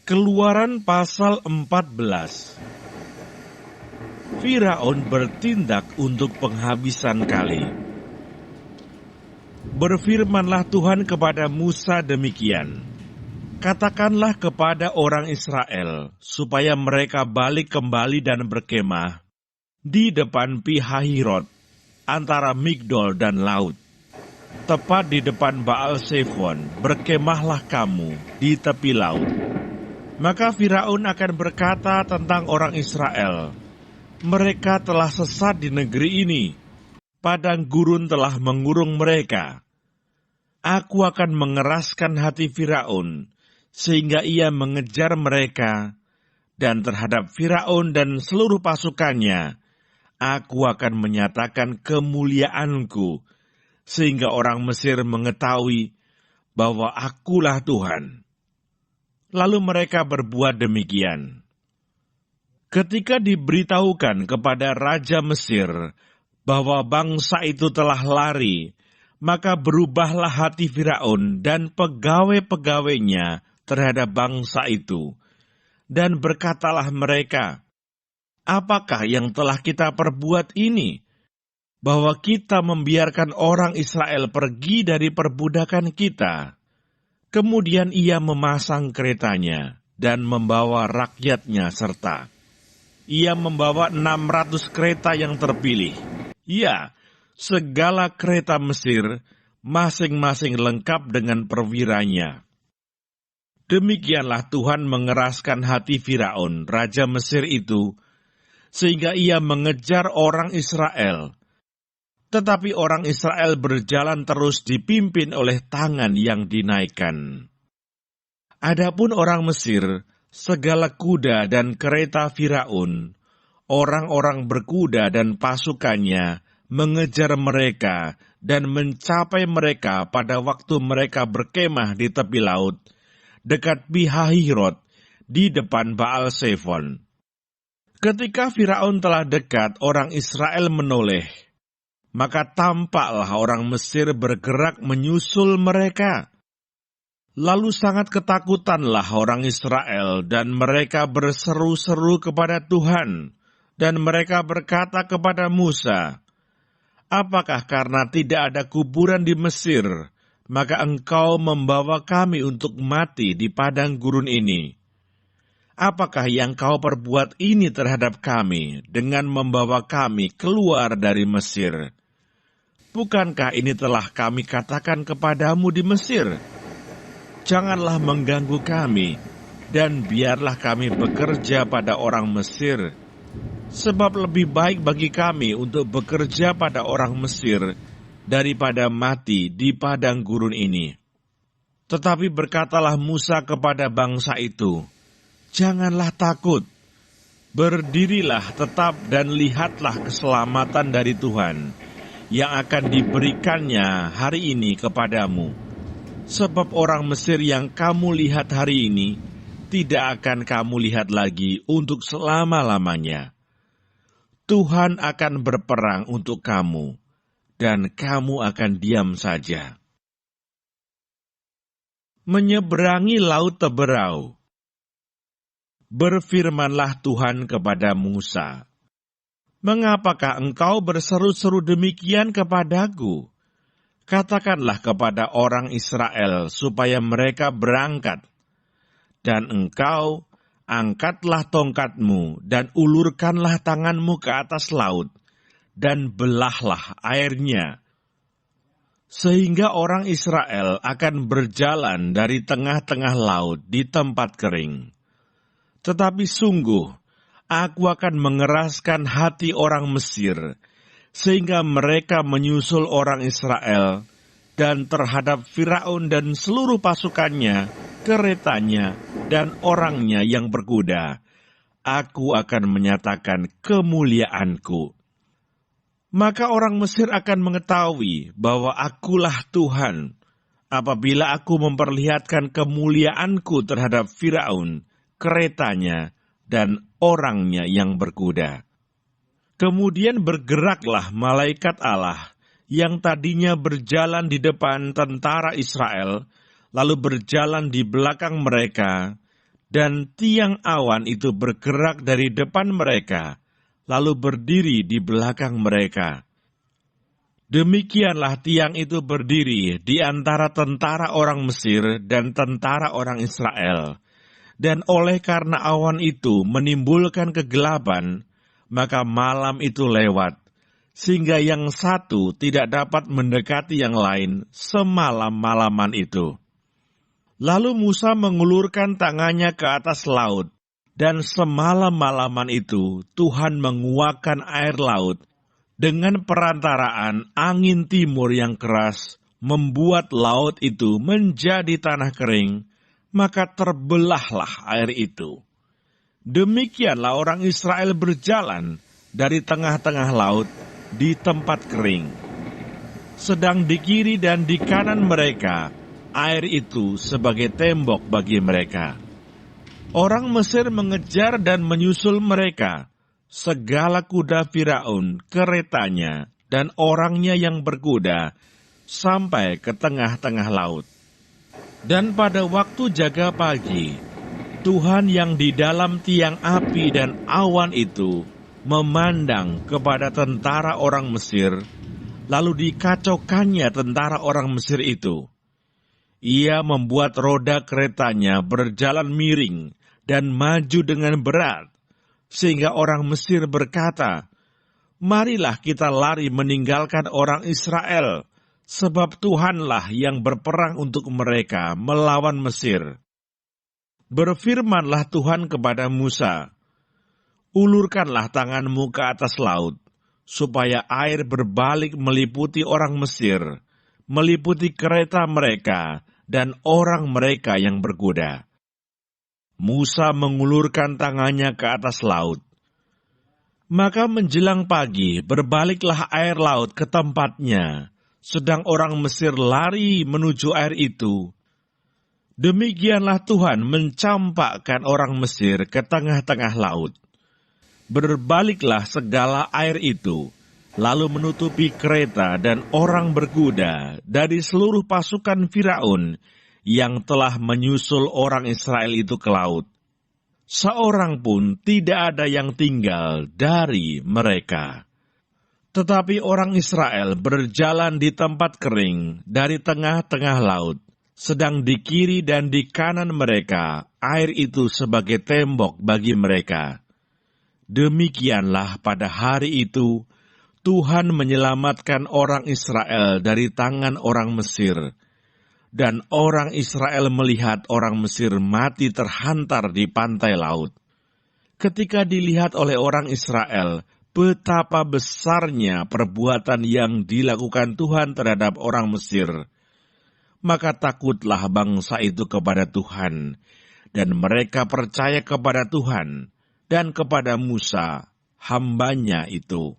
Keluaran pasal 14. Firaun bertindak untuk penghabisan kali. Berfirmanlah Tuhan kepada Musa demikian, katakanlah kepada orang Israel, supaya mereka balik kembali dan berkemah di depan Pi-hahirot, antara Migdol dan laut. Tepat di depan Baal-Zephon, berkemahlah kamu di tepi laut. Maka Firaun akan berkata tentang orang Israel, mereka telah sesat di negeri ini, padang gurun telah mengurung mereka. Aku akan mengeraskan hati Firaun, sehingga ia mengejar mereka, dan terhadap Firaun dan seluruh pasukannya, aku akan menyatakan kemuliaanku, sehingga orang Mesir mengetahui bahwa akulah Tuhan. Lalu mereka berbuat demikian. Ketika diberitahukan kepada Raja Mesir bahwa bangsa itu telah lari, maka berubahlah hati Firaun dan pegawai-pegawainya terhadap bangsa itu. Dan berkatalah mereka, apakah yang telah kita perbuat ini? Bahwa kita membiarkan orang Israel pergi dari perbudakan kita. Kemudian ia memasang keretanya dan membawa rakyatnya serta. Ia membawa 600 kereta yang terpilih. Ya, segala kereta Mesir, masing-masing lengkap dengan perwiranya. Demikianlah Tuhan mengeraskan hati Firaun, Raja Mesir itu, sehingga ia mengejar orang Israel. Tetapi orang Israel berjalan terus dipimpin oleh tangan yang dinaikkan. Adapun orang Mesir, segala kuda dan kereta Firaun, orang-orang berkuda dan pasukannya mengejar mereka dan mencapai mereka pada waktu mereka berkemah di tepi laut, dekat Pi-hahirot, di depan Baal-Zephon. Ketika Firaun telah dekat, orang Israel menoleh. Maka tampaklah orang Mesir bergerak menyusul mereka. Lalu sangat ketakutanlah orang Israel, dan mereka berseru-seru kepada Tuhan, dan mereka berkata kepada Musa, apakah karena tidak ada kuburan di Mesir, maka engkau membawa kami untuk mati di padang gurun ini? Apakah yang kau perbuat ini terhadap kami, dengan membawa kami keluar dari Mesir? Bukankah ini telah kami katakan kepadamu di Mesir? Janganlah mengganggu kami, dan biarlah kami bekerja pada orang Mesir. Sebab lebih baik bagi kami untuk bekerja pada orang Mesir, daripada mati di padang gurun ini. Tetapi berkatalah Musa kepada bangsa itu, janganlah takut, berdirilah tetap dan lihatlah keselamatan dari Tuhan, yang akan diberikannya hari ini kepadamu. Sebab orang Mesir yang kamu lihat hari ini, tidak akan kamu lihat lagi untuk selama-lamanya. Tuhan akan berperang untuk kamu, dan kamu akan diam saja. Menyeberangi Laut Teberau. Berfirmanlah Tuhan kepada Musa, mengapakah engkau berseru-seru demikian kepadaku? Katakanlah kepada orang Israel supaya mereka berangkat. Dan engkau angkatlah tongkatmu dan ulurkanlah tanganmu ke atas laut, dan belahlah airnya. Sehingga orang Israel akan berjalan dari tengah-tengah laut di tempat kering. Tetapi sungguh, aku akan mengeraskan hati orang Mesir, sehingga mereka menyusul orang Israel, dan terhadap Firaun dan seluruh pasukannya, keretanya, dan orangnya yang berkuda, aku akan menyatakan kemuliaanku. Maka orang Mesir akan mengetahui bahwa akulah Tuhan, apabila aku memperlihatkan kemuliaanku terhadap Firaun, keretanya, dan orangnya yang berkuda. Kemudian bergeraklah malaikat Allah yang tadinya berjalan di depan tentara Israel, lalu berjalan di belakang mereka, dan tiang awan itu bergerak dari depan mereka, lalu berdiri di belakang mereka. Demikianlah tiang itu berdiri di antara tentara orang Mesir dan tentara orang Israel. Dan oleh karena awan itu menimbulkan kegelapan, maka malam itu lewat, sehingga yang satu tidak dapat mendekati yang lain semalam-malaman itu. Lalu Musa mengulurkan tangannya ke atas laut, dan semalam-malaman itu Tuhan menguakkan air laut, dengan perantaraan angin timur yang keras, membuat laut itu menjadi tanah kering, maka terbelahlah air itu. Demikianlah orang Israel berjalan dari tengah-tengah laut di tempat kering. Sedang di kiri dan di kanan mereka, air itu sebagai tembok bagi mereka. Orang Mesir mengejar dan menyusul mereka. Segala kuda Firaun, keretanya, dan orangnya yang berkuda, sampai ke tengah-tengah laut. Dan pada waktu jaga pagi, Tuhan yang di dalam tiang api dan awan itu memandang kepada tentara orang Mesir, lalu dikacaukannya tentara orang Mesir itu. Ia membuat roda keretanya berjalan miring dan maju dengan berat, sehingga orang Mesir berkata, "Marilah kita lari meninggalkan orang Israel, sebab Tuhanlah yang berperang untuk mereka melawan Mesir." Berfirmanlah Tuhan kepada Musa, "Ulurkanlah tanganmu ke atas laut, supaya air berbalik meliputi orang Mesir, meliputi kereta mereka dan orang mereka yang berkuda." Musa mengulurkan tangannya ke atas laut. Maka menjelang pagi berbaliklah air laut ke tempatnya, sedang orang Mesir lari menuju air itu. Demikianlah Tuhan mencampakkan orang Mesir ke tengah-tengah laut. Berbaliklah segala air itu, lalu menutupi kereta dan orang berkuda dari seluruh pasukan Firaun yang telah menyusul orang Israel itu ke laut. Seorang pun tidak ada yang tinggal dari mereka. Tetapi orang Israel berjalan di tempat kering dari tengah-tengah laut, sedang di kiri dan di kanan mereka air itu sebagai tembok bagi mereka. Demikianlah pada hari itu, Tuhan menyelamatkan orang Israel dari tangan orang Mesir. Dan orang Israel melihat orang Mesir mati terhantar di pantai laut. Ketika dilihat oleh orang Israel betapa besarnya perbuatan yang dilakukan Tuhan terhadap orang Mesir, maka takutlah bangsa itu kepada Tuhan, dan mereka percaya kepada Tuhan dan kepada Musa, hambanya itu.